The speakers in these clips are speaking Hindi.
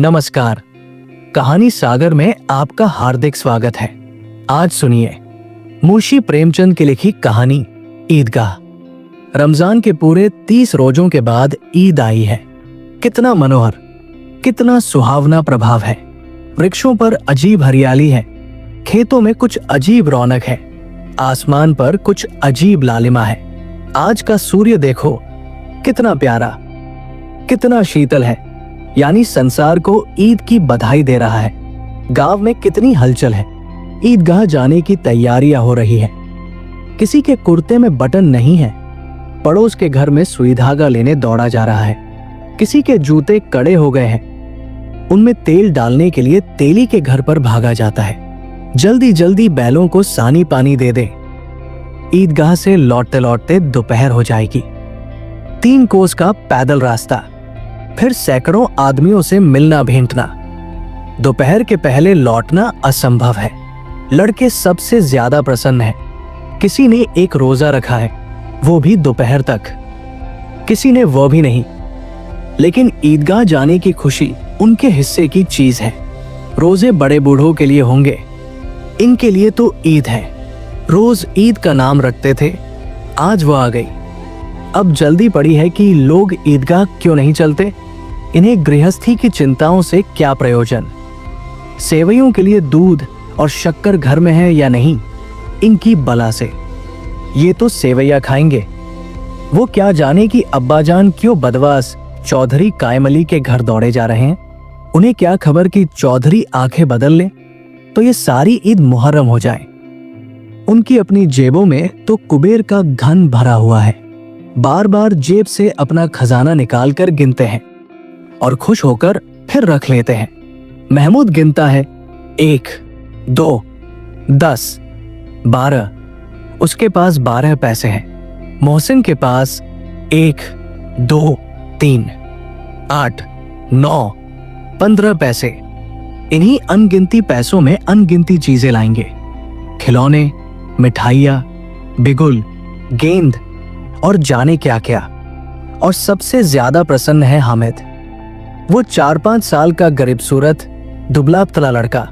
नमस्कार। कहानी सागर में आपका हार्दिक स्वागत है। आज सुनिए मुंशी प्रेमचंद की लिखी कहानी ईदगाह। रमजान के पूरे 30 रोजों के बाद ईद आई है। कितना मनोहर, कितना सुहावना प्रभाव है। वृक्षों पर अजीब हरियाली है, खेतों में कुछ अजीब रौनक है, आसमान पर कुछ अजीब लालिमा है। आज का सूर्य देखो, कितना प्यारा, कितना शीतल है, यानी संसार को ईद की बधाई दे रहा है। गांव में कितनी हलचल है, ईदगाह जाने की तैयारियां हो रही है। किसी के कुर्ते में बटन नहीं है, पड़ोस के घर में सुई धागा लेने दौड़ा जा रहा है। किसी के जूते कड़े हो गए हैं, उनमें तेल डालने के लिए तेली के घर पर भागा जाता है। जल्दी जल्दी बैलों को सानी पानी दे दे। ईदगाह से लौटते लौटते दोपहर हो जाएगी। 3 कोस का पैदल रास्ता, फिर सैकड़ों आदमियों से मिलना भेंटना। दोपहर के पहले लौटना असंभव है। लड़के सबसे ज्यादा प्रसन्न हैं। किसी ने एक रोजा रखा है, वो भी दोपहर तक, किसी ने वो भी नहीं। लेकिन ईदगाह जाने की खुशी उनके हिस्से की चीज है। रोजे बड़े बूढ़ों के लिए होंगे, इनके लिए तो ईद है। रोज ईद का नाम रखते थे, आज वो आ गई। अब जल्दी पड़ी है कि लोग ईदगाह क्यों नहीं चलते। इन्हें गृहस्थी की चिंताओं से क्या प्रयोजन। सेवैयों के लिए दूध और शक्कर घर में है या नहीं, इनकी बला से। ये तो सेवैया खाएंगे। वो क्या जाने कि अब्बाजान क्यों बदवास चौधरी कायमली के घर दौड़े जा रहे हैं। उन्हें क्या खबर कि चौधरी आंखें बदल ले तो ये सारी ईद मुहर्रम हो जाए। उनकी अपनी जेबों में तो कुबेर का घन भरा हुआ है। बार बार जेब से अपना खजाना निकाल कर गिनते हैं और खुश होकर फिर रख लेते हैं। महमूद गिनता है 1, 2, 10, 12। उसके पास 12 पैसे हैं। मोहसिन के पास 1, 2, 3, 8, 9, 15 पैसे। इन्हीं अनगिनती पैसों में अनगिनती चीजें लाएंगे। खिलौने, मिठाइयाँ, बिगुल, गेंद और जाने क्या क्या। और सबसे ज्यादा प्रसन्न है हामिद, वो 4-5 साल का गरीब सूरत दुबला पतला लड़का,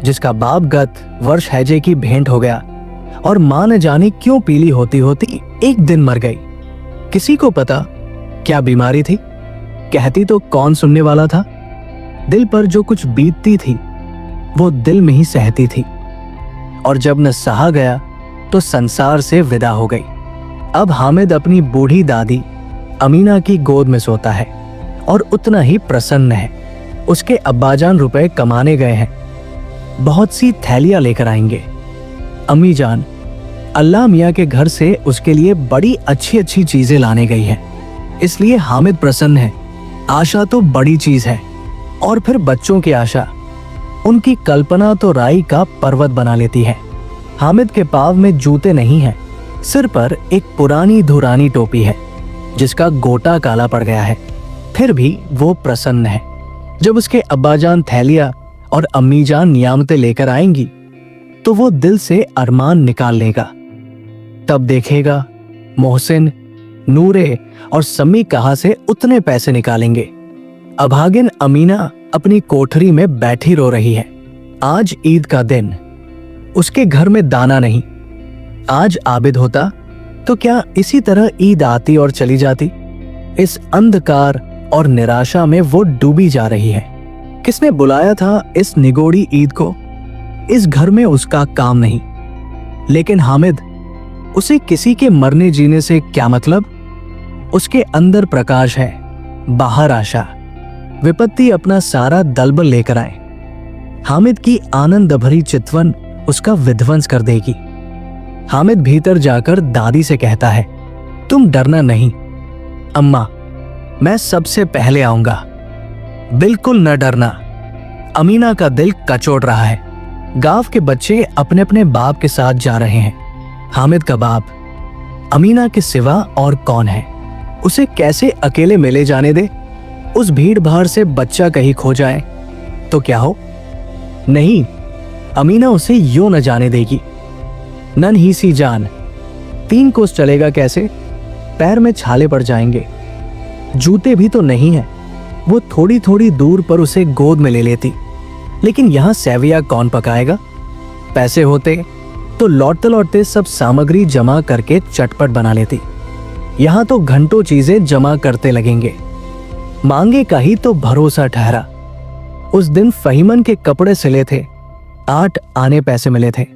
जिसका बाप गत वर्ष हैजे की भेंट हो गया और मां न जाने क्यों पीली होती होती एक दिन मर गई। किसी को पता क्या बीमारी थी, कहती तो कौन सुनने वाला था। दिल पर जो कुछ बीतती थी वो दिल में ही सहती थी, और जब न सहा गया तो संसार से विदा हो गई। अब हामिद अपनी बूढ़ी दादी अमीना की गोद में सोता है और उतना ही प्रसन्न है। उसके अब्बाजान रुपए कमाने गए हैं, बहुत सी थैलियां लेकर आएंगे। अम्मी जान अल्लाह मियाँ के घर से उसके लिए बड़ी अच्छी अच्छी चीजें लाने गई है, इसलिए हामिद प्रसन्न है। आशा तो बड़ी चीज है, और फिर बच्चों की आशा, उनकी कल्पना तो राई का पर्वत बना लेती है। हामिद के पाँव में जूते नहीं हैं, सिर पर एक पुरानी धुरानी टोपी है जिसका गोटा काला पड़ गया है, फिर भी वो प्रसन्न है। जब उसके अब्बाजान थैलिया और अम्मीजान नियामतें लेकर आएंगी तो वो दिल से अरमान निकाल लेगा। तब देखेगा मोहसिन, नूरे और सम्मी कहां से उतने पैसे निकालेंगे। अभागिन अमीना अपनी कोठरी में बैठी रो रही है। आज ईद का दिन, उसके घर में दाना नहीं। आज आबिद होता तो क्या इसी तरह ईद आती और चली जाती। इस अंधकार और निराशा में वो डूबी जा रही है। किसने बुलाया था इस निगोड़ी ईद को। इस घर में उसका काम नहीं, लेकिन हामिद, उसे किसी के मरने जीने से क्या मतलब। उसके अंदर प्रकाश है, बाहर आशा। विपत्ति अपना सारा दलबल लेकर आए, हामिद की आनंद भरी चितवन उसका विध्वंस कर देगी। हामिद भीतर जाकर दादी से कहता है, तुम डरना नहीं अम्मा, मैं सबसे पहले आऊंगा। बिल्कुल न डरना। अमीना का दिल कचोट रहा है। गांव के बच्चे अपने अपने बाप के साथ जा रहे हैं। हामिद का बाप अमीना के सिवा और कौन है। उसे कैसे अकेले मिले जाने दे। उस भीड़ भाड़ से बच्चा कहीं खो जाए तो क्या हो। नहीं, अमीना उसे यूं न जाने देगी। नन्ही सी जान, 3 कोस चलेगा कैसे। पैर में छाले पड़ जाएंगे। जूते भी तो नहीं है। वो थोड़ी थोड़ी दूर पर उसे गोद में ले लेती। लेकिन यहाँ सेविया कौन पकाएगा? पैसे होते तो लौटते लौटते सब सामग्री जमा करके चटपट बना लेती। यहाँ तो घंटों चीजें जमा करते लगेंगे। मांगे का ही तो भरोसा ठहरा। उस दिन फहीमन के कपड़े सिले थे, 8 आने पैसे मिले थे।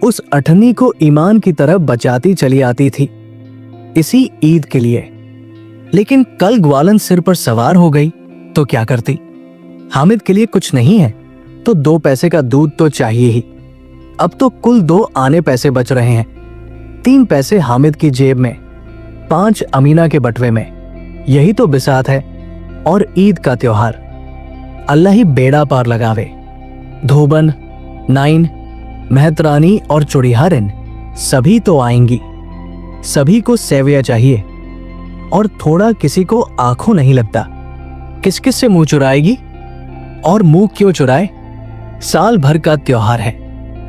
उस अठन्नी को ईमान की तरफ बचाती चली आती थी इसी ईद के लिए। लेकिन कल ग्वालन सिर पर सवार हो गई तो क्या करती? हामिद के लिए कुछ नहीं है तो 2 पैसे का दूध तो चाहिए ही। अब तो कुल 2 आने पैसे बच रहे हैं। 3 पैसे हामिद की जेब में, 5 अमीना के बटवे में। यही तो बिसात है और ईद का त्योहार। अल्लाह ही बेड़ा पार लगावे। धोबन, नाइन, मेहतरानी और चुड़िहारिन सभी तो आएंगी। सभी को सेविया चाहिए और थोड़ा किसी को आंखों नहीं लगता। किस किस से मुंह चुराएगी? और मुंह क्यों चुराए? साल भर का त्योहार है,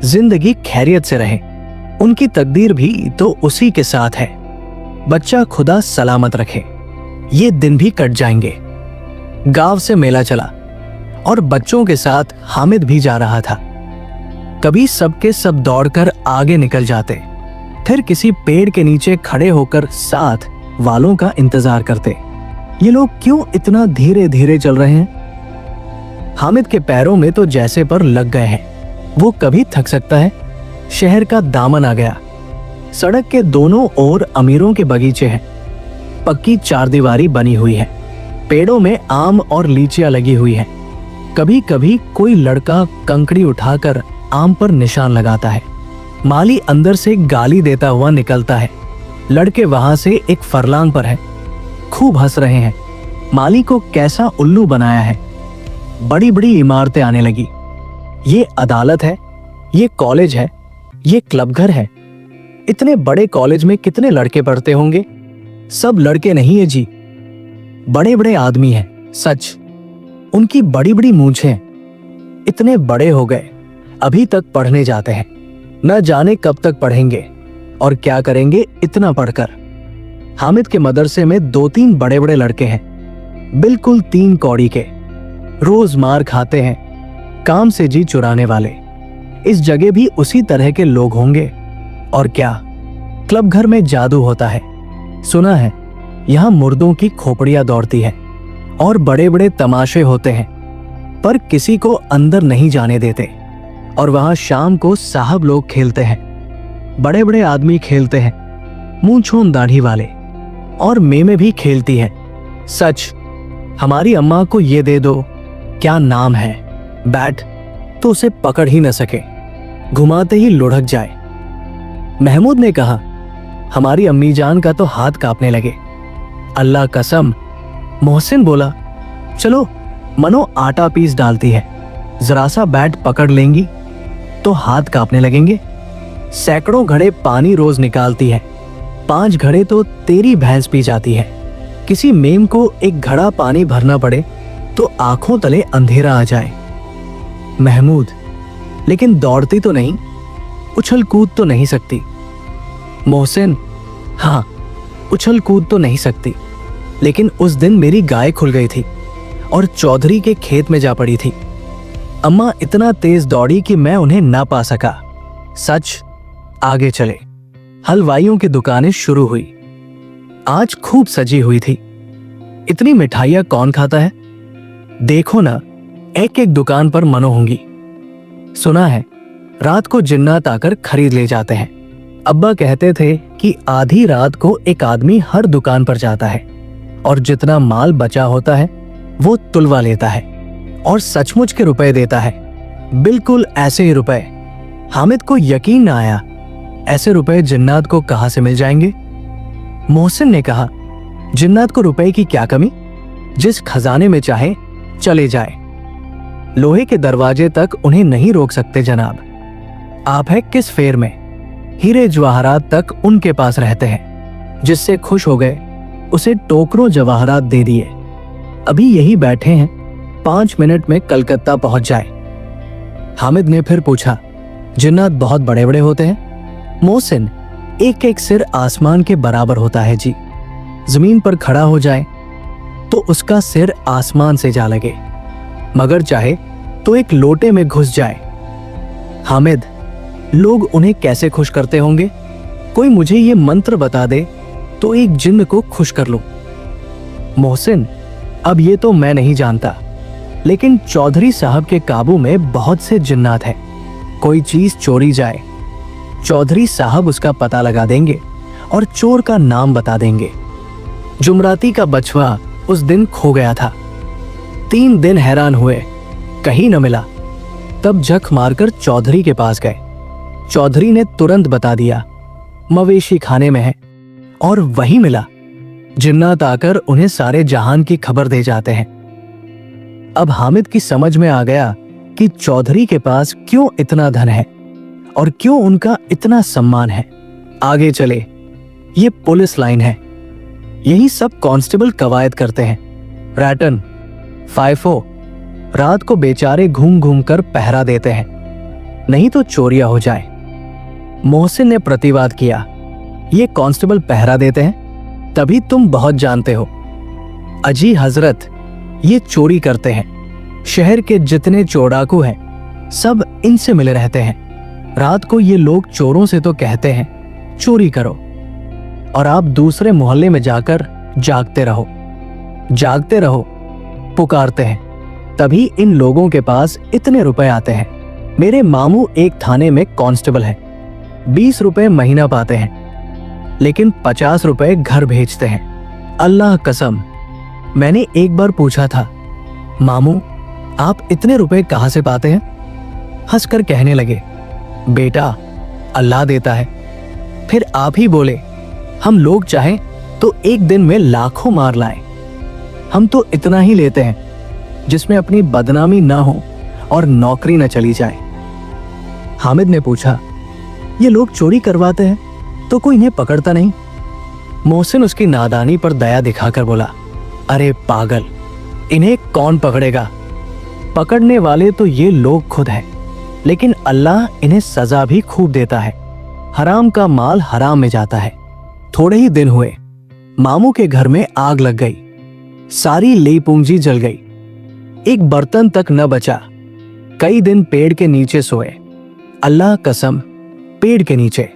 जिंदगी खैरियत से रहे। उनकी तकदीर भी तो उसी के साथ है। बच्चा खुदा सलामत रखे। ये दिन भी कट जाएंगे। गांव से मेला चला और बच्चों के साथ हामिद भी जा रहा था। कभी सबके सब दौड़कर आगे निकल जाते, फिर किसी पेड़ के नीचे खड़े होकर साथ वालों का इंतजार करते। ये लोग क्यों इतना धीरे धीरे चल रहे हैं? हामिद के पैरों में तो जैसे पर लग गए हैं। वो कभी थक सकता है? शहर का दामन आ गया। सड़क के दोनों ओर अमीरों के बगीचे हैं। पक्की चारदीवारी बनी हुई है। पेड़ों में आम और लीचियां लगी हुई हैं। कभी कभी कोई लड़का कंकड़ी उठाकर आम पर निशान लगाता है। माली अंदर से गाली देता हुआ निकलता है। लड़के वहां से एक फरलांग पर है, खूब हंस रहे हैं। माली को कैसा उल्लू बनाया है। बड़ी बड़ी इमारतें आने लगी। ये अदालत है, ये कॉलेज है, ये क्लब घर है। इतने बड़े कॉलेज में कितने लड़के पढ़ते होंगे? सब लड़के नहीं है जी, बड़े बड़े आदमी हैं। सच, उनकी बड़ी बड़ी मूंछें। इतने बड़े हो गए, अभी तक पढ़ने जाते हैं। न जाने कब तक पढ़ेंगे और क्या करेंगे इतना पढ़कर। हामिद के मदरसे में 2-3 बड़े बड़े लड़के हैं, बिल्कुल 3 कौड़ी के। रोज मार खाते हैं, काम से जी चुराने वाले। इस जगह भी उसी तरह के लोग होंगे। और क्या, क्लब घर में जादू होता है। सुना है यहाँ मुर्दों की खोपड़ियां दौड़ती है और बड़े बड़े तमाशे होते हैं, पर किसी को अंदर नहीं जाने देते। और वहां शाम को साहब लोग खेलते हैं। बड़े बड़े आदमी खेलते हैं, मूंछों दाढ़ी वाले। और मेमे भी खेलती है। सच, हमारी अम्मा को ये दे दो, क्या नाम है, बैट, तो उसे पकड़ ही न सके, घुमाते ही लुढ़क जाए। महमूद ने कहा, हमारी अम्मी जान का तो हाथ कांपने लगे। अल्लाह कसम। मोहसिन बोला, चलो मनो आटा पीस डालती है, जरा सा बैट पकड़ लेंगी तो हाथ कांपने लगेंगे। सैकड़ों घड़े पानी रोज निकालती है, 5 घड़े तो तेरी भैंस पी जाती है। किसी मेम को एक घड़ा पानी भरना पड़े तो आंखों तले अंधेरा आ जाए। महमूद, लेकिन दौड़ती तो नहीं, उछल कूद तो नहीं सकती। मोहसिन, हाँ, उछल कूद तो नहीं सकती, लेकिन उस दिन मेरी गाय खुल गई थी और चौधरी के खेत में जा पड़ी थी। अम्मा इतना तेज दौड़ी कि मैं उन्हें ना पा सका। सच। आगे चले। हलवाइयों की दुकानें शुरू हुई। आज खूब सजी हुई थी। इतनी मिठाइयां कौन खाता है? देखो ना, एक एक दुकान पर मनो होंगी। सुना है रात को जिन्नात आकर खरीद ले जाते हैं। अब्बा कहते थे कि आधी रात को एक आदमी हर दुकान पर जाता है और जितना माल बचा होता है वो तुलवा लेता है और सचमुच के रुपए देता है। बिल्कुल ऐसे ही रुपए। हामिद को यकीन न आया, ऐसे रुपए जिन्नात को कहां से मिल जाएंगे? मोहसिन ने कहा, जिन्नात को रुपए की क्या कमी, जिस खजाने में चाहे चले जाए। लोहे के दरवाजे तक उन्हें नहीं रोक सकते जनाब। आप है किस फेर में? हीरे जवाहरात तक उनके पास रहते हैं। जिससे खुश हो गए उसे टोकरों जवाहरात दे दिए। अभी यही बैठे हैं, 5 मिनट में कलकत्ता पहुंच जाए। हामिद ने फिर पूछा, जिन्नात बहुत बड़े बड़े होते हैं? मोहसिन, एक एक सिर आसमान के बराबर होता है जी। जमीन पर खड़ा हो जाए तो उसका सिर आसमान से जा लगे, मगर चाहे तो एक लोटे में घुस जाए। हामिद, लोग उन्हें कैसे खुश करते होंगे? कोई मुझे ये मंत्र बता दे तो एक जिन्न को खुश कर लूं। मोहसिन, अब ये तो मैं नहीं जानता, लेकिन चौधरी साहब के काबू में बहुत से जिन्नात हैं। कोई चीज चोरी जाए, चौधरी साहब उसका पता लगा देंगे और चोर का नाम बता देंगे। जुमराती का बछवा उस दिन खो गया था। 3 दिन हैरान हुए, कहीं न मिला। तब झक मारकर चौधरी के पास गए। चौधरी ने तुरंत बता दिया, मवेशी खाने में है, और वही मिला। जिन्नात आकर उन्हें सारे जहान की खबर दे जाते हैं। अब हामिद की समझ में आ गया कि चौधरी के पास क्यों इतना धन है और क्यों उनका इतना सम्मान है। आगे चले, ये पुलिस लाइन है, यही सब कांस्टेबल कवायद करते हैं। रैटन, फाइफो रात को बेचारे घूम घूम कर पहरा देते हैं, नहीं तो चोरियां हो जाए। मोहसिन ने प्रतिवाद किया, ये कांस्टेबल पहरा देते हैं तभी तुम बहुत जानते हो। अजी हजरत, ये चोरी करते हैं। शहर के जितने चोराकू हैं सब इनसे मिले रहते हैं। रात को ये लोग चोरों से तो कहते हैं चोरी करो, और आप दूसरे मोहल्ले में जाकर जागते रहो पुकारते हैं। तभी इन लोगों के पास इतने रुपए आते हैं। मेरे मामू एक थाने में कांस्टेबल है, 20 रुपए महीना पाते हैं, लेकिन 50 रुपए घर भेजते हैं। अल्लाह कसम, मैंने एक बार पूछा था, मामू आप इतने रुपए कहां से पाते हैं? हंसकर कहने लगे, बेटा अल्लाह देता है। फिर आप ही बोले, हम लोग चाहें तो एक दिन में लाखों मार लाएं। हम तो इतना ही लेते हैं जिसमें अपनी बदनामी ना हो और नौकरी न चली जाए। हामिद ने पूछा, ये लोग चोरी करवाते हैं तो कोई इन्हें पकड़ता नहीं? मोहसिन उसकी नादानी पर दया दिखाकर बोला, अरे पागल, इन्हें कौन पकड़ेगा? पकड़ने वाले तो ये लोग खुद हैं, लेकिन अल्लाह इन्हें सजा भी खूब देता है। हराम का माल हराम में जाता है। थोड़े ही दिन हुए, मामू के घर में आग लग गई, सारी ले पूंजी जल गई, एक बर्तन तक न बचा। कई दिन पेड़ के नीचे सोए, अल्लाह कसम पेड़ के नीचे।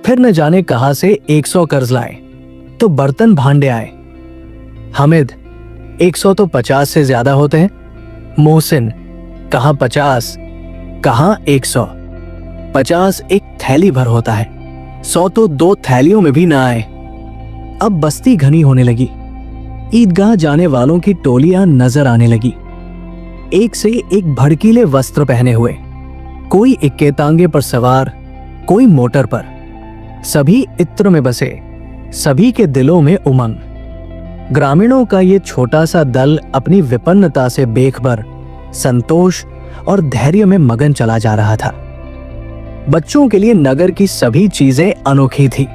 फिर न जाने कहां से 100 कर्ज लाए तो बर्तन भांडे आए। हामिद, 100 तो 50 से ज्यादा होते हैं। मोहसिन, कहां 50, कहां 100? 50 एक थैली भर होता है, 100 तो 2 थैलियों में भी ना आए। अब बस्ती घनी होने लगी, ईदगाह जाने वालों की टोलियां नजर आने लगी, एक से एक भड़कीले वस्त्र पहने हुए, कोई इक्के तांगे पर सवार, कोई मोटर पर। सभी इत्र में बसे, सभी के दिलों में उमंग। ग्रामीणों का ये छोटा सा दल अपनी विपन्नता से बेखबर, संतोष और धैर्य में मगन चला जा रहा था। बच्चों के लिए नगर की सभी चीजें अनोखी थी।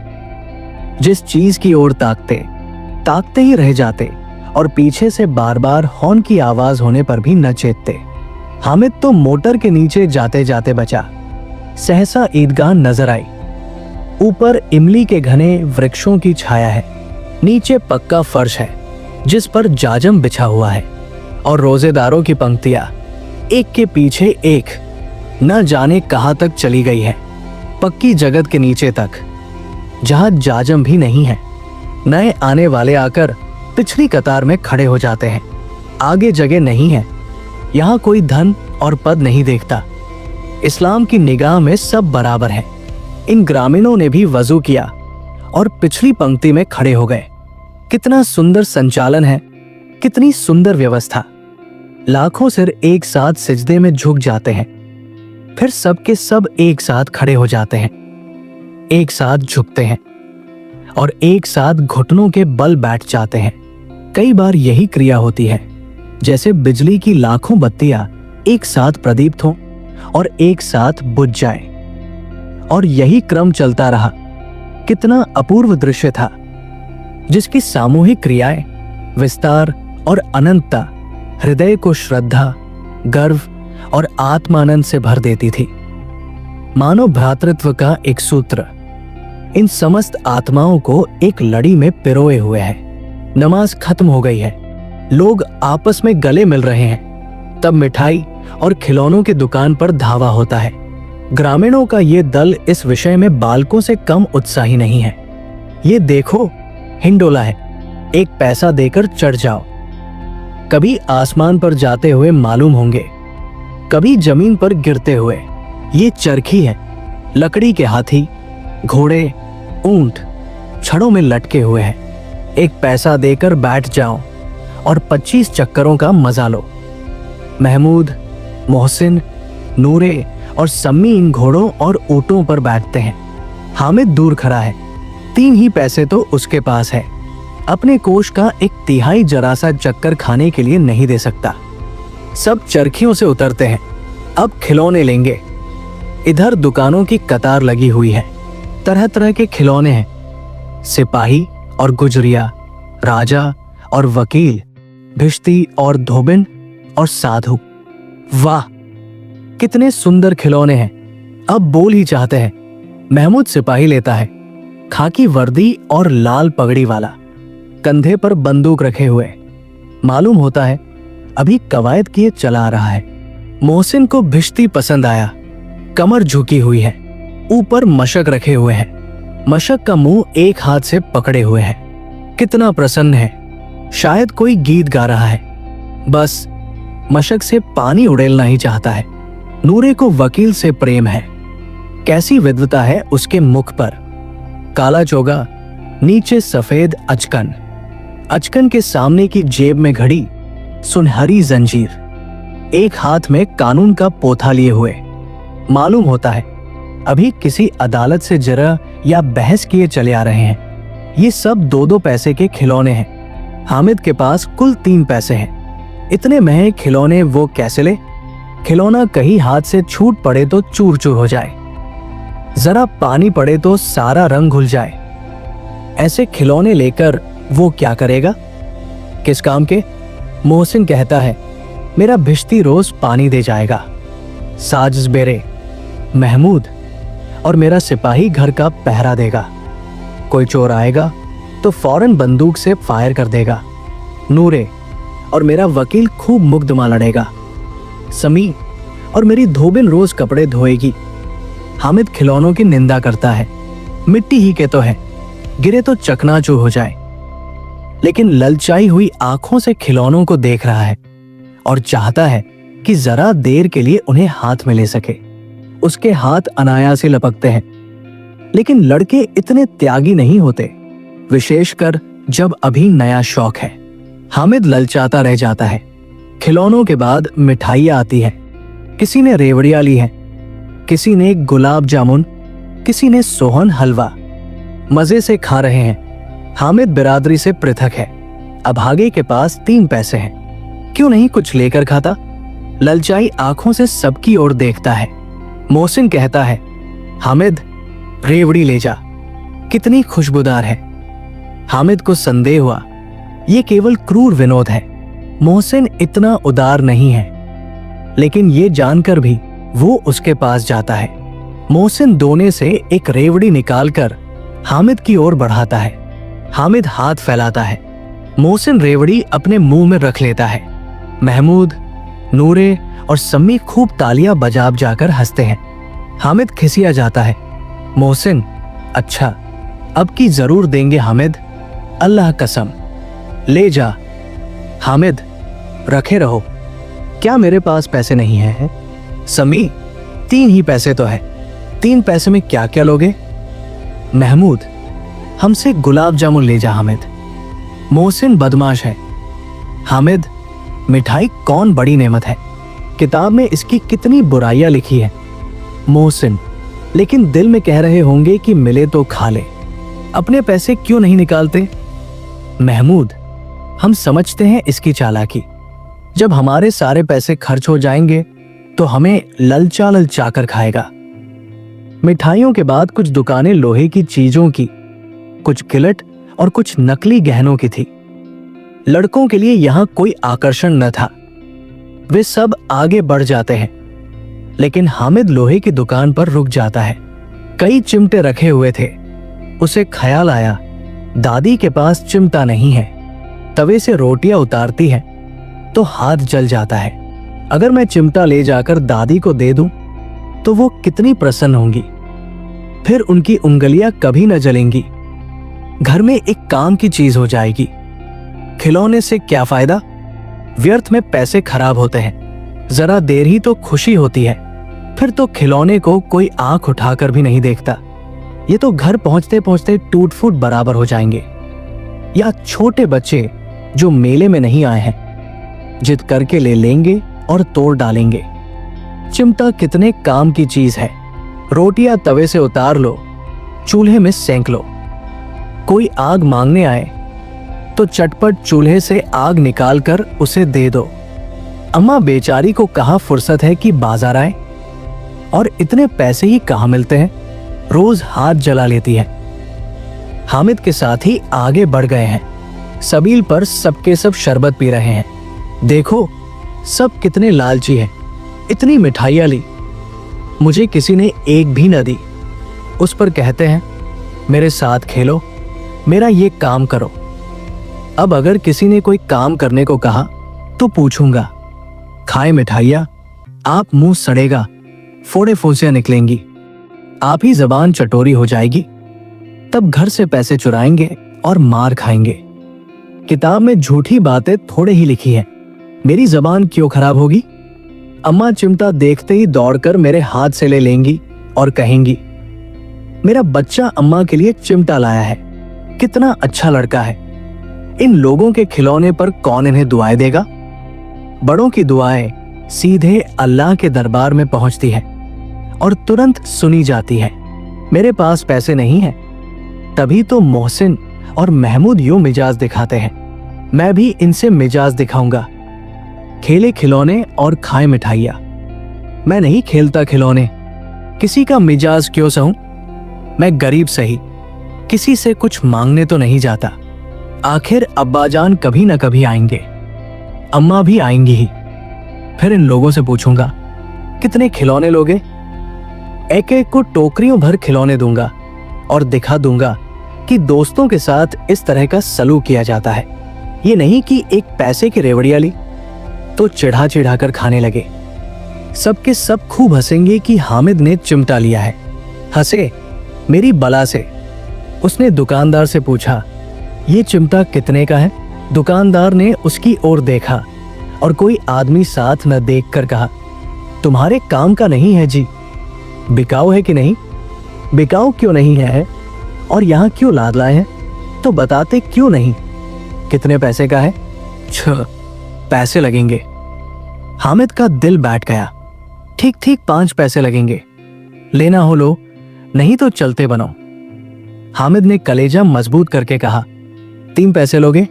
जिस चीज की ओर ताकते ही रह जाते और पीछे से बार बार हॉर्न की आवाज होने पर भी न चेतते। हामिद तो मोटर के नीचे जाते जाते बचा। सहसा ईदगाह नजर आई। ऊपर इमली के घने वृक्षों की छाया है, नीचे पक्का फर्श है जिस पर जाजम बिछा हुआ है, और रोजेदारों की पंक्तियां एक के पीछे एक न जाने कहां तक चली गई है, पक्की जगत के नीचे तक, जहां जाजम भी नहीं है। नए आने वाले आकर पिछली कतार में खड़े हो जाते हैं। आगे जगह नहीं है। यहाँ कोई धन और पद नहीं देखता। इस्लाम की निगाह में सब बराबर हैं। इन ग्रामीणों ने भी वजू किया और पिछली पंक्ति में खड़े हो गए। कितना सुंदर संचालन है, कितनी सुंदर व्यवस्था। लाखों सिर एक साथ सिजदे में झुक जाते हैं, फिर सबके सब एक साथ खड़े हो जाते हैं, एक साथ झुकते हैं और एक साथ घुटनों के बल बैठ जाते हैं। कई बार यही क्रिया होती है जैसे बिजली की लाखों बत्तियां एक साथ प्रदीप्त हों और एक साथ बुझ जाएं, और यही क्रम चलता रहा। कितना अपूर्व दृश्य था, जिसकी सामूहिक क्रियाएं, विस्तार और अनंतता हृदय को श्रद्धा, गर्व और आत्मानंद से भर देती थी। मानव भ्रातृत्व का एक सूत्र इन समस्त आत्माओं को एक लड़ी में पिरोए हुए है। नमाज खत्म हो गई है, लोग आपस में गले मिल रहे हैं, तब मिठाई और खिलौनों की दुकान पर धावा होता है। ग्रामीणों का ये दल इस विषय में बालकों से कम उत्साही नहीं है। ये देखो, हिंडोला है, एक पैसा देकर चढ़ जाओ। कभी आसमान पर जाते हुए मालूम होंगे, कभी जमीन पर गिरते हुए। ये चरखी है, लकड़ी के हाथी, घोड़े, ऊंट छड़ों में लटके हुए हैं। एक पैसा देकर बैठ जाओ और 25 चक्करों का मजा लो। महमूद, मोहसिन, नूरे और सम्मी इन घोड़ों और ऊंटों पर बैठते हैं। हामिद दूर खड़ा है, 3 ही पैसे तो उसके पास है। अपने कोष का 1/3 जरा सा चक्कर खाने के लिए नहीं दे सकता। सब चरखियों से उतरते हैं, अब खिलौने लेंगे। इधर दुकानों की कतार लगी हुई है, तरह तरह के खिलौने हैं। सिपाही और गुजरिया, राजा और वकील, भिश्ती और धोबिन और साधु। वाह, कितने सुंदर खिलौने हैं। अब बोल ही चाहते हैं। महमूद सिपाही लेता है, खाकी वर्दी और लाल पगड़ी वाला, कंधे पर बंदूक रखे हुए। मालूम होता है अभी कवायद किए चला रहा है। मोहसिन को भिश्ती पसंद आया, कमर झुकी हुई है, ऊपर मशक रखे हुए हैं। मशक का मुंह एक हाथ से पकड़े हुए है। कितना प्रसन्न है, शायद कोई गीत गा रहा है। बस मशक से पानी उड़ेलना ही चाहता है। नूरे को वकील से प्रेम है। कैसी विद्वता है उसके मुख पर। काला चोगा, नीचे सफेद अचकन, अचकन के सामने की जेब में घड़ी, सुनहरी जंजीर, एक हाथ में कानून का पोथा लिए हुए। मालूम होता है अभी किसी अदालत से जरा या बहस किए चले आ रहे हैं। ये सब 2-2 पैसे के खिलौने हैं। हामिद के पास कुल 3 पैसे हैं। इतने महंगे खिलौने वो कैसे ले? खिलौना कहीं हाथ से छूट पड़े तो चूर चूर हो जाए, जरा पानी पड़े तो सारा रंग घुल जाए। ऐसे खिलौने लेकर वो क्या करेगा? किस काम के? मोहसिन कहता है मेरा भिश्ती रोज पानी दे जाएगा। साजिश बेरे, महमूद और मेरा सिपाही घर का पहरा देगा। कोई चोर आएगा तो फौरन बंदूक से फायर कर देगा। नूरे और मेरा वकील खूब मुकदमा लड़ेगा। समी और मेरी धोबिन रोज कपड़े धोएगी। हामिद खिलौनों की निंदा करता है, मिट्टी ही के तो है, गिरे तो चकनाचूर हो जाए। लेकिन ललचाई हुई आंखों से खिलौनों को देख रहा है और चाहता है कि जरा देर के लिए उन्हें हाथ में ले सके। उसके हाथ अनायास से लपकते हैं, लेकिन लड़के इतने त्यागी नहीं होते, विशेषकर जब अभी नया शौक है। हामिद ललचाता रह जाता है। खिलौनों के बाद मिठाइयाँ आती हैं। किसी ने रेवड़ियाँ ली हैं, किसी ने गुलाब जामुन, किसी ने सोहन हलवा। मजे से खा रहे हैं। हामिद बिरादरी से पृथक है। अभागे के पास 3 पैसे हैं, क्यों नहीं कुछ लेकर खाता? ललचाई आंखों से सबकी ओर देखता है। मोहसिन कहता है हामिद, रेवड़ी ले जा, कितनी खुशबूदार है। हामिद को संदेह हुआ ये केवल क्रूर विनोद है। मोहसिन इतना उदार नहीं है, लेकिन ये जानकर भी वो उसके पास जाता है। मोहसिन दोने से एक रेवड़ी निकालकर हामिद की ओर बढ़ाता है। हामिद हाथ फैलाता है। मोहसिन रेवड़ी अपने मुंह में रख लेता है। महमूद, नूरे और सम्मी खूब तालियां बजा जाकर हंसते हैं। हामिद खिसिया जाता है। मोहसिन, अच्छा अब की जरूर देंगे हामिद, अल्लाह कसम, ले जा। हामिद, रखे रहो, क्या मेरे पास पैसे नहीं है? सम्मी, 3 ही पैसे तो है, 3 पैसे में क्या क्या लोगे? महमूद, हमसे गुलाब जामुन ले जा हामिद। मोहसिन बदमाश है। हामिद, मिठाई कौन बड़ी नेमत है, किताब में इसकी कितनी बुराइयां लिखी है। मोहसिन, लेकिन दिल में कह रहे होंगे कि मिले तो खा ले, अपने पैसे क्यों नहीं निकालते? महमूद, हम समझते हैं इसकी चालाकी, जब हमारे सारे पैसे खर्च हो जाएंगे तो हमें ललचा ललचा कर खाएगा। मिठाइयों के बाद कुछ दुकानें लोहे की चीजों की, कुछ गिलट और कुछ नकली गहनों की थी। लड़कों के लिए यहां कोई आकर्षण न था। वे सब आगे बढ़ जाते हैं, लेकिन हामिद लोहे की दुकान पर रुक जाता है। कई चिमटे रखे हुए थे। उसे ख्याल आया दादी के पास चिमटा नहीं है। तवे से रोटियां उतारती है तो हाथ जल जाता है। अगर मैं चिमटा ले जाकर दादी को दे दूं तो वो कितनी प्रसन्न होंगी, फिर उनकी उंगलियां कभी न जलेंगी। घर में एक काम की चीज हो जाएगी। खिलौने से क्या फायदा, व्यर्थ में पैसे खराब होते हैं। जरा देर ही तो खुशी होती है, फिर तो खिलौने को कोई आंख उठाकर भी नहीं देखता। ये तो घर पहुंचते पहुंचते टूट फूट बराबर हो जाएंगे। या छोटे बच्चे जो मेले में नहीं आए हैं, जिद करके ले लेंगे और तोड़ डालेंगे। चिमटा कितने काम की चीज है। रोटियां तवे से उतार लो, चूल्हे में सेंक लो। कोई आग मांगने आए तो चटपट चूल्हे से आग निकालकर उसे दे दो। अम्मा बेचारी को कहां फुर्सत है कि बाजार आए, और इतने पैसे ही कहां मिलते हैं, रोज हाथ जला लेती है। हामिद के साथ ही आगे बढ़ गए हैं। सबील पर सबके सब शरबत पी रहे हैं। देखो सब कितने लालची हैं। इतनी मिठाइयां ली, मुझे किसी ने एक भी न दी। उस पर कहते हैं मेरे साथ खेलो, मेरा ये काम करो। अब अगर किसी ने कोई काम करने को कहा तो पूछूंगा, खाए मिठाइयां, आप मुंह सड़ेगा, फोड़े फुंसियां निकलेंगी, आप ही जबान चटोरी हो जाएगी। तब घर से पैसे चुराएंगे और मार खाएंगे। किताब में झूठी बातें थोड़े ही लिखी है, मेरी जबान क्यों खराब होगी। अम्मा चिमटा देखते ही दौड़कर मेरे हाथ से ले लेंगी और कहेंगी, मेरा बच्चा अम्मा के लिए चिमटा लाया है, कितना अच्छा लड़का है। इन लोगों के खिलौने पर कौन इन्हें दुआएं देगा। बड़ों की दुआएं सीधे अल्लाह के दरबार में पहुंचती है और तुरंत सुनी जाती है। मेरे पास पैसे नहीं है, तभी तो मोहसिन और महमूद यूं मिजाज दिखाते हैं। मैं भी इनसे मिजाज दिखाऊंगा। खेले खिलौने और खाए मिठाइयां। मैं नहीं खेलता खिलौने, किसी का मिजाज क्यों सहूं। मैं गरीब सही, किसी से कुछ मांगने तो नहीं जाता। आखिर अब्बाजान कभी न कभी आएंगे, अम्मा भी आएंगी ही। फिर इन लोगों से पूछूंगा, कितने खिलौने लोगे। एक एक को टोकरियों भर खिलौने दूंगा और दिखा दूंगा कि दोस्तों के साथ इस तरह का सलूक किया जाता है। ये नहीं कि एक पैसे की रेवड़ियां ली तो चिढ़ा चिढ़ा कर खाने लगे। सबके सब खूब हंसेंगे कि हामिद ने चिमटा लिया है। हंसे मेरी बला से। उसने दुकानदार से पूछा, ये चिमटा कितने का है। दुकानदार ने उसकी ओर देखा और कोई आदमी साथ न देखकर कहा, तुम्हारे काम का नहीं है जी। बिकाऊ है कि नहीं। बिकाऊ क्यों नहीं है, और यहाँ क्यों लाद लाए हैं, तो बताते क्यों नहीं। कितने पैसे का है। 6 पैसे लगेंगे। हामिद का दिल बैठ गया। ठीक ठीक 5 पैसे लगेंगे, लेना हो लो, नहीं तो चलते बनो। हामिद ने कलेजा मजबूत करके कहा, 3 पैसे लोगे।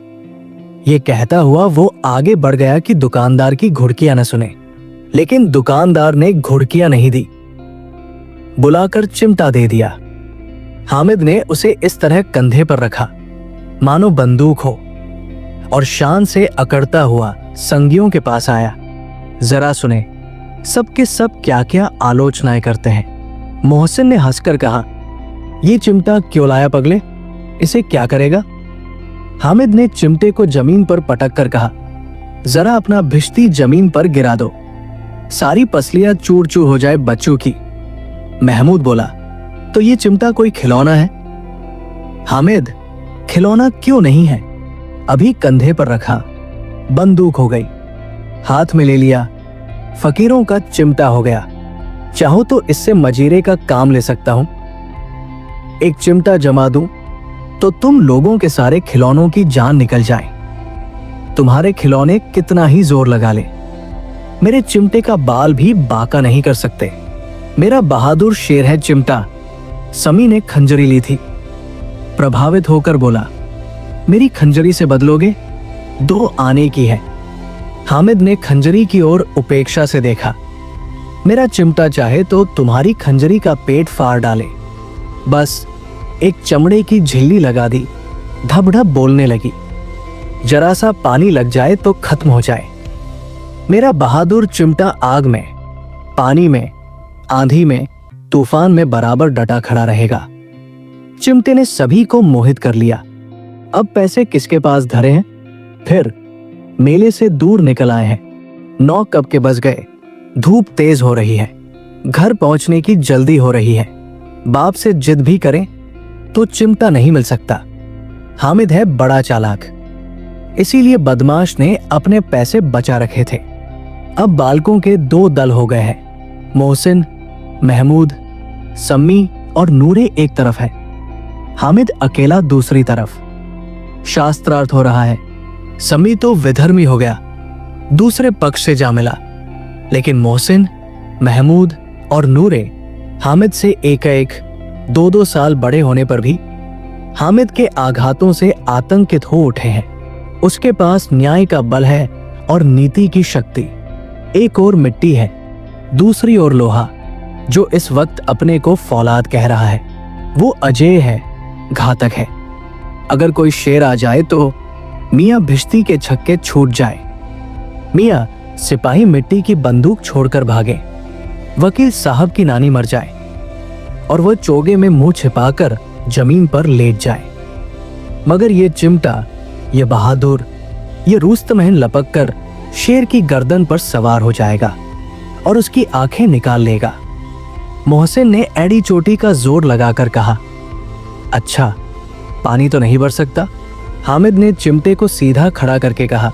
ये कहता हुआ वो आगे बढ़ गया कि दुकानदार की घुड़कियां न सुने। लेकिन दुकानदार ने घुड़कियां नहीं दी, बुलाकर चिमटा दे दिया। हामिद ने उसे इस तरह कंधे पर रखा मानो बंदूक हो, और शान से अकड़ता हुआ संगियों के पास आया। जरा सुने सबके सब क्या क्या आलोचनाएं करते हैं। मोहसिन ने हंसकर कहा, ये चिमटा क्यों लाया पगले, इसे क्या करेगा। हामिद ने चिमटे को जमीन पर पटक कर कहा, जरा अपना भिश्ती जमीन पर गिरा दो, सारी पसलियां चूर चूर हो जाए बच्चों की। महमूद बोला, तो ये चिमटा कोई खिलौना है। हामिद, खिलौना क्यों नहीं है, अभी कंधे पर रखा, बंदूक हो गई, हाथ में ले लिया, फकीरों का चिमटा हो गया। चाहो तो इससे मजीरे का काम ले सकता हूं। एक चिमटा जमा दूं तो तुम लोगों के सारे खिलौनों की जान निकल जाए। तुम्हारे खिलौने कितना ही जोर लगा ले, मेरे चिमटे का बाल भी बाका नहीं कर सकते। मेरा बहादुर शेर है चिमटा। समी ने खंजरी ली थी, प्रभावित होकर बोला, मेरी खंजरी से बदलोगे, 2 आने की है। हामिद ने खंजरी की ओर उपेक्षा से देखा। मेरा चिमटा चाहे तो तुम्हारी खंजरी का पेट फाड़ डाले। बस एक चमड़े की झिल्ली लगा दी, धब-धब बोलने लगी। जरा सा पानी लग जाए तो खत्म हो जाए। मेरा बहादुर चिमटा आग में, पानी में, आंधी में, तूफान में बराबर डटा खड़ा रहेगा। चिमटे ने सभी को मोहित कर लिया। अब पैसे किसके पास धरे हैं, फिर मेले से दूर निकल आए हैं। 9 कब के बज गए। धूप तेज हो रही है। घर पहुंचने की जल्दी हो रही है। बाप से जिद भी करें तो चिमटा नहीं मिल सकता। हामिद है बड़ा चालाक, इसीलिए बदमाश ने अपने पैसे बचा रखे थे। अब बालकों के 2 दल हो गए हैं। मोहसिन, महमूद, सम्मी और नूरे एक तरफ है, हामिद अकेला दूसरी तरफ। शास्त्रार्थ हो रहा है। सम्मी तो विधर्मी हो गया, दूसरे पक्ष से जा मिला। लेकिन मोहसिन, महमूद और नूरे हामिद से एक 2-2 साल बड़े होने पर भी हामिद के आघातों से आतंकित हो उठे हैं। उसके पास न्याय का बल है और नीति की शक्ति। एक ओर मिट्टी है, दूसरी ओर लोहा, जो इस वक्त अपने को फौलाद कह रहा है। वो अजेय है, घातक है। अगर कोई शेर आ जाए तो मियाँ भिश्ती के छक्के छूट जाए। मियाँ सिपाही मिट्टी की बंदूक छोड़कर भागे, वकील साहब की नानी मर जाए और वह चोगे में मुंह छिपाकर जमीन पर लेट जाए, मगर ये चिमटा, ये बहादुर, ये रुस्तमहन लपक कर शेर की गर्दन पर सवार हो जाएगा और उसकी आंखें निकाल लेगा। मोहसिन ने एड़ी चोटी का जोर लगाकर कहा, अच्छा, पानी तो नहीं बरस सकता। हामिद ने चिमटे को सीधा खड़ा करके कहा,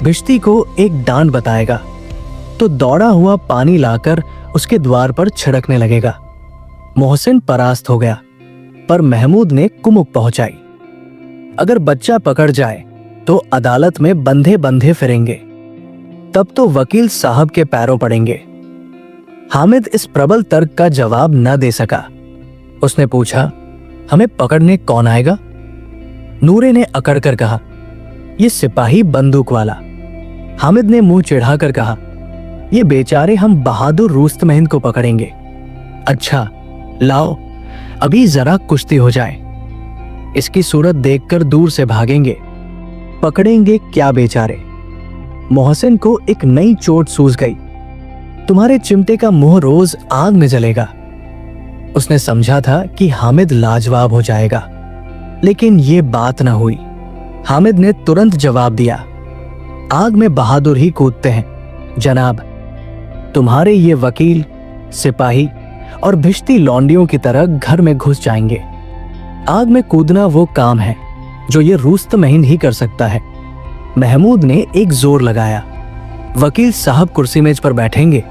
भिश्ती को एक डांड बताएगा तो दौड़ा हुआ पानी लाकर उसके द्वार पर छिड़कने लगेगा। मोहसिन परास्त हो गया, पर महमूद ने कुमुक पहुंचाई। अगर बच्चा पकड़ जाए तो अदालत में बंधे बंधे फिरेंगे, तब तो वकील साहब के पैरों पड़ेंगे। हामिद इस प्रबल तर्क का जवाब न दे सका। उसने पूछा, हमें पकड़ने कौन आएगा? नूरे ने अकड़ कर कहा, ये सिपाही बंदूक वाला। हामिद ने मुंह चिढ़ाकर कहा, ये बेचारे हम बहादुर रुस्तमहन को पकड़ेंगे। अच्छा, लाओ, अभी जरा कुश्ती हो जाए। इसकी सूरत देखकर दूर से भागेंगे, पकड़ेंगे क्या बेचारे। मोहसिन को एक नई चोट सूझ गई। तुम्हारे चिमटे का मुंह रोज आग में जलेगा। उसने समझा था कि हामिद लाजवाब हो जाएगा, लेकिन ये बात न हुई। हामिद ने तुरंत जवाब दिया, आग में बहादुर ही कूदते हैं जनाब। तुम्हारे ये वकील, सिपाही और भिश्ती लौंडियों की तरह घर में घुस जाएंगे। आग में कूदना वो काम है जो ये रुस्तमहन ही कर सकता है। महमूद ने एक जोर लगाया, वकील साहब कुर्सी मेज पर बैठेंगे,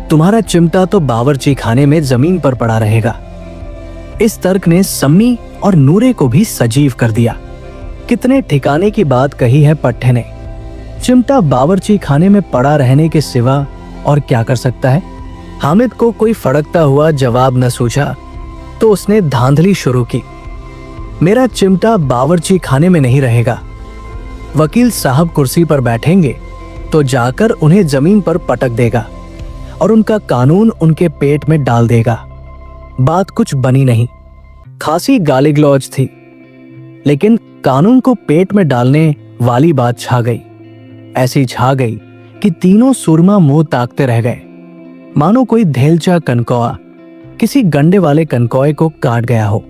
तुम्हारा चिमटा तो बावर्ची खाने में जमीन पर पड़ा रहेगा। इस तर्क ने सम्मी और नूरे को भी सजीव कर दिया। कितने ठिकाने की बात कही है पट्टे ने। चिमटा बावर्ची खाने में पड़ा रहने के सिवा और क्या कर सकता है? हामिद को कोई फड़कता हुआ जवाब न सूझा तो उसने धांधली शुरू की, मेरा चिमटा बावर्ची खाने में नहीं रहेगा। वकील साहब कुर्सी पर बैठेंगे तो जाकर उन्हें जमीन पर पटक देगा और उनका कानून उनके पेट में डाल देगा। बात कुछ बनी नहीं, खासी गाली गलौज थी, लेकिन कानून को पेट में डालने वाली बात छा गई। ऐसी छा गई कि तीनों सुरमा मुंह ताकते रह गए, मानो कोई धेलचा कनकौआ किसी गंडे वाले कनकौए को काट गया हो।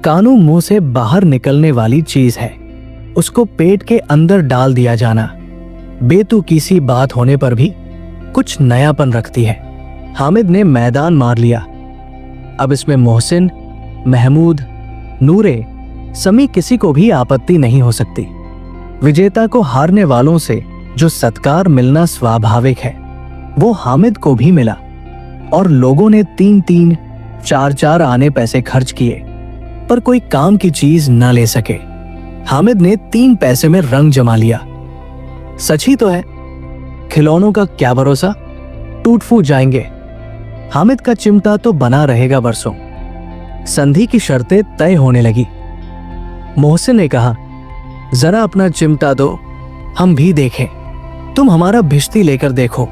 कानून मुंह से बाहर निकलने वाली चीज है, उसको पेट के अंदर डाल दिया जाना बेतुकी सी बात होने पर भी कुछ नयापन रखती है। हामिद ने मैदान मार लिया। अब इसमें मोहसिन, महमूद, नूरे, समी किसी को भी आपत्ति नहीं हो सकती। विजेता को हारने वालों से जो सत्कार मिलना स्वाभाविक है, वो हामिद को भी मिला और लोगों ने 3-3, 4-4 आने पैसे खर्च किए, पर कोई काम की चीज न ले सके। हामिद ने 3 पैसे में रंग जमा लिया। सच ही तो है, खिलौनों का क्या भरोसा, टूट फूट जाएंगे। हामिद का चिमटा तो बना रहेगा बरसों। संधि की शर्तें तय होने लगी। मोहसिन ने कहा, जरा अपना चिमटा दो, हम भी देखें। तुम हमारा भिश्ती लेकर देखो।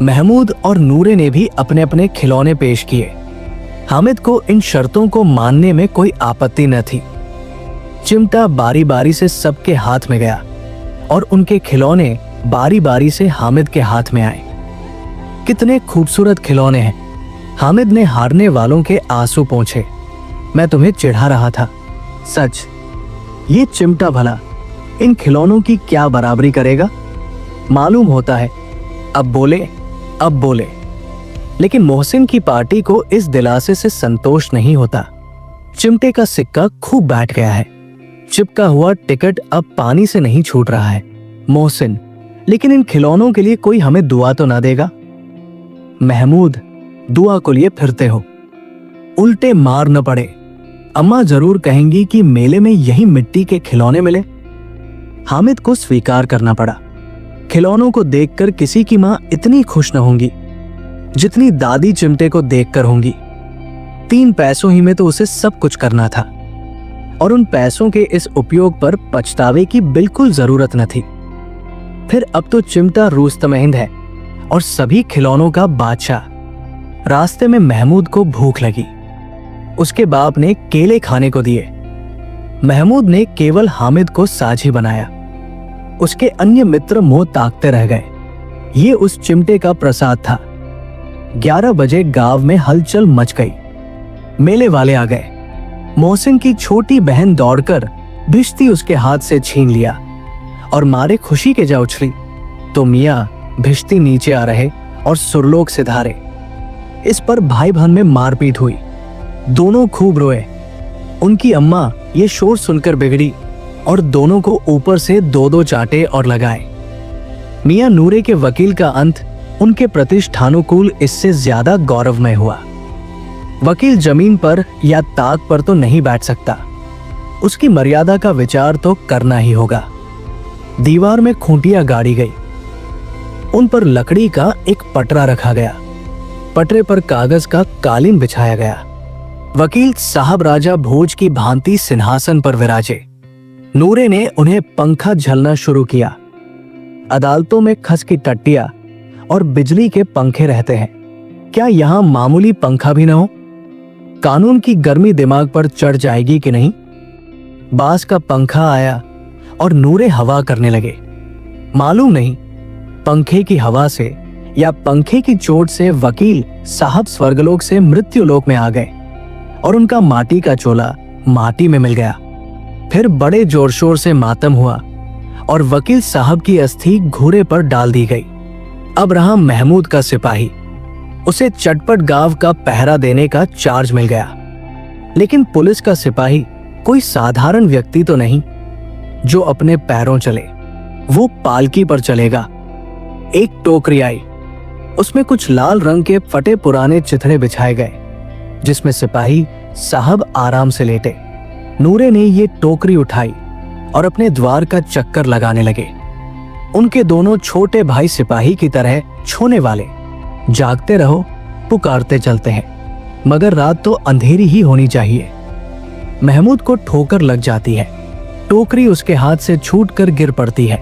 महमूद और नूरे ने भी अपने अपने खिलौने पेश किए। हामिद को इन शर्तों को मानने में कोई आपत्ति न थी। चिमटा बारी बारी से सबके हाथ में गया और उनके खिलौने बारी बारी से हामिद के हाथ में आए। कितने खूबसूरत खिलौने हैं। हामिद ने हारने वालों के आंसू पोंछे। मैं तुम्हें चिढ़ा रहा था, सच। ये चिमटा भला इन खिलौनों की क्या बराबरी करेगा? मालूम होता है, अब बोले। लेकिन मोहसिन की पार्टी को इस दिलासे से संतोष नहीं होता। चिमटे का सिक्का खूब बैठ गया है। चिपका हुआ टिकट अब पानी से नहीं छूट रहा है। मोहसिन, लेकिन इन खिलौनों के लिए कोई हमें दुआ तो ना देगा? महमूद, दुआ को लिए फिरते हो, उल्टे मार न पड़े। अम्मा जरूर कहेंगी कि मेले में यही मिट्टी के खिलौने मिले। हामिद को स्वीकार करना पड़ा। खिलौनों को देखकर किसी की मां इतनी खुश न होंगी जितनी दादी चिमटे को देखकर होंगी। 3 पैसों ही में तो उसे सब कुछ करना था और उन पैसों के इस उपयोग पर पछतावे की बिल्कुल जरूरत न थी। फिर अब तो चिमटा रुस्तमहिंद है और सभी खिलौनों का बादशाह। रास्ते में महमूद को भूख लगी। उसके बाप ने केले खाने को दिए। महमूद ने केवल हामिद को साझी बनाया। उसके अन्य मित्र मुंह ताकते रह गए। ये उस चिमटे का प्रसाद था। 11 बजे गांव में हलचल मच गई। मेले वाले आ गए। मोहसिन की छोटी बहन दौड़कर भिश्ती उसके हाथ से छीन लिया और मारे खुशी के जा उछली तो मियां भिश्ती नीचे आ रहे और सुरलोक से धारे। इस पर भाई बहन में मारपीट हुई। दोनों खूब रोए। उनकी अम्मा ये शोर सुनकर बिगड़ी और दोनों को ऊपर से 2-2 चांटे और लगाए। मियां नूरे के वकील का अंत उनके प्रतिष्ठानुकूल इससे ज्यादा गौरवमय हुआ। वकील जमीन पर या ताक पर तो नहीं बैठ सकता। उसकी मर्यादा का विचार तो करना ही होगा। दीवार में खूंटियां गाड़ी गई। उन पर लकड़ी का एक पटरा रखा गया। पटरे पर कागज का कालीन बिछाया गया। वकील साहब राजा भोज की भांति सिंहासन पर विराजे। नूरे ने उन्हें पंखा झलना शुरू किया। अदालतों में खस की टट्टियां और बिजली के पंखे रहते हैं, क्या यहां मामूली पंखा भी न हो? कानून की गर्मी दिमाग पर चढ़ जाएगी कि नहीं? बांस का पंखा आया और नूरे हवा करने लगे। मालूम नहीं पंखे की हवा से या पंखे की चोट से वकील साहब स्वर्गलोक से मृत्युलोक में आ गए और उनका माटी का चोला माटी में मिल गया। फिर बड़े जोर शोर से मातम हुआ और वकील साहब की अस्थि घोड़े पर डाल दी गई। अब रहा महमूद का सिपाही। उसे चटपट गांव का पहरा देने का चार्ज मिल गया। लेकिन पुलिस का सिपाही कोई साधारण व्यक्ति तो नहीं जो अपने पैरों चले। वो पालकी पर चलेगा। एक टोकरी आई। उसमें कुछ लाल रंग के फटे पुराने चिथड़े बिछाए गए जिसमें सिपाही साहब आराम से लेटे। नूरे ने ये टोकरी उठाई और अपने द्वार का चक्कर लगाने लगे। उनके दोनों छोटे भाई सिपाही की तरह छोने वाले। जागते रहो, पुकारते चलते हैं, मगर रात तो अंधेरी ही होनी चाहिए। महमूद को ठोकर लग जाती है। टोकरी उसके हाथ से छूटकर गिर पड़ती है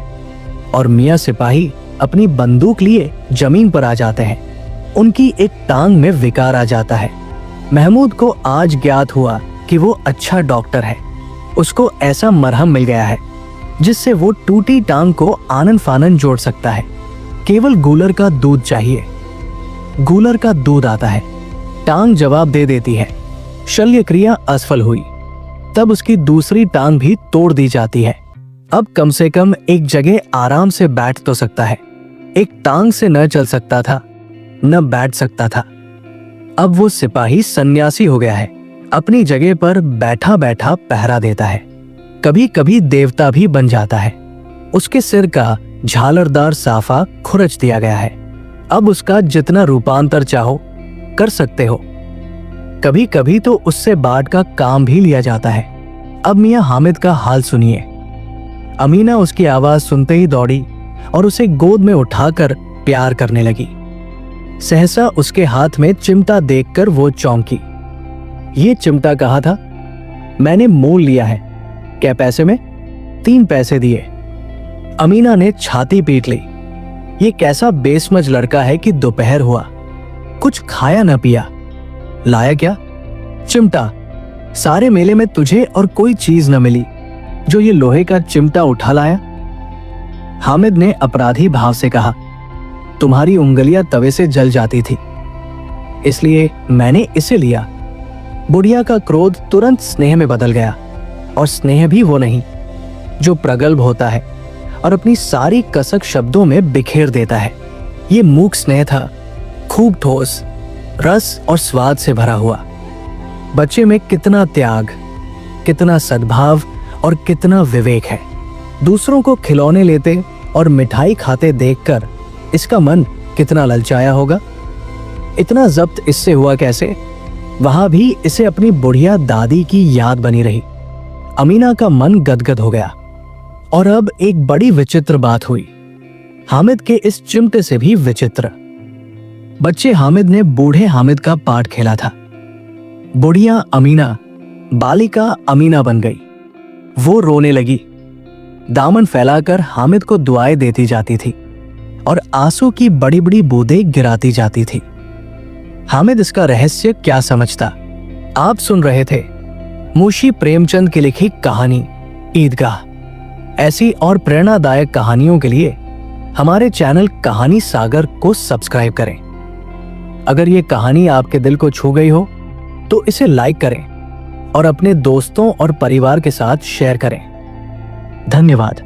और मियां सिपाही अपनी बंदूक लिए जमीन पर आ जाते हैं। उनकी एक टांग में विकार आ जाता है। महमूद को आज ज्ञात हुआ कि वो अच्छा डॉक्टर है। उसको ऐसा मरहम मिल गया है जिससे वो टूटी टांग को आनन फानन जोड़ सकता है। केवल गूलर का दूध चाहिए। गूलर का दूध आता है। टांग जवाब दे देती है। शल्य क्रिया असफल हुई। तब उसकी दूसरी टांग भी तोड़ दी जाती है। अब कम से कम एक जगह आराम से बैठ तो सकता है। एक टांग से न चल सकता था, न बैठ सकता था। अब वो सिपाही सन्यासी हो गया है। अपनी जगह पर बैठा बैठा पहरा देता है। कभी कभी देवता भी बन जाता है। उसके सिर का झालरदार साफा खुरच दिया गया है। अब उसका जितना रूपांतर चाहो कर सकते हो। कभी कभी तो उससे बाट का काम भी लिया जाता है। अब मियां हामिद का हाल सुनिए। अमीना उसकी आवाज सुनते ही दौड़ी और उसे गोद में उठाकर प्यार करने लगी। सहसा उसके हाथ में चिमटा देखकर वो चौंकी। ये चिमटा कहा था? मैंने मोल लिया है। क्या पैसे में? 3 पैसे दिए। अमीना ने छाती पीट ली। ये कैसा बेसमझ लड़का है कि दोपहर हुआ, कुछ खाया न पिया। लाया क्या? चिमटा। सारे मेले में तुझे और कोई चीज न मिली जो ये लोहे का चिमटा उठा लाया। हामिद ने अपराधी भाव से कहा, तुम्हारी उंगलियां तवे से जल जाती थी, इसलिए मैंने इसे लिया। बुढ़िया का क्रोध तुरंत स्नेह में बदल गया, और स्नेह भी वो नहीं जो प्रगल्भ होता है और अपनी सारी कसक शब्दों में बिखेर देता है। ये मूक स्नेह था, खूब ठोस, रस और स्वाद से भरा हुआ। बच्चे में कितना त्याग, कितना सद्भाव और कितना विवेक है। दूसरों को खिलौने लेते और मिठाई खाते देखकर इसका मन कितना ललचाया होगा। इतना जब्त इससे हुआ कैसे? वहां भी इसे अपनी बुढ़िया दादी की याद बनी रही। अमीना का मन गदगद हो गया। और अब एक बड़ी विचित्र बात हुई, हामिद के इस चिमटे से भी विचित्र। बच्चे हामिद ने बूढ़े हामिद का पाठ खेला था। बुढ़िया अमीना बालिका अमीना बन गई। वो रोने लगी, दामन फैलाकर हामिद को दुआएं देती जाती थी और आंसू की बड़ी बड़ी बूंदें गिराती जाती थी। हामिद इसका रहस्य क्या समझता? आप सुन रहे थे मुंशी प्रेमचंद की लिखी कहानी ईदगाह। ऐसी और प्रेरणादायक कहानियों के लिए हमारे चैनल कहानी सागर को सब्सक्राइब करें। अगर ये कहानी आपके दिल को छू गई हो तो इसे लाइक करें और अपने दोस्तों और परिवार के साथ शेयर करें। धन्यवाद।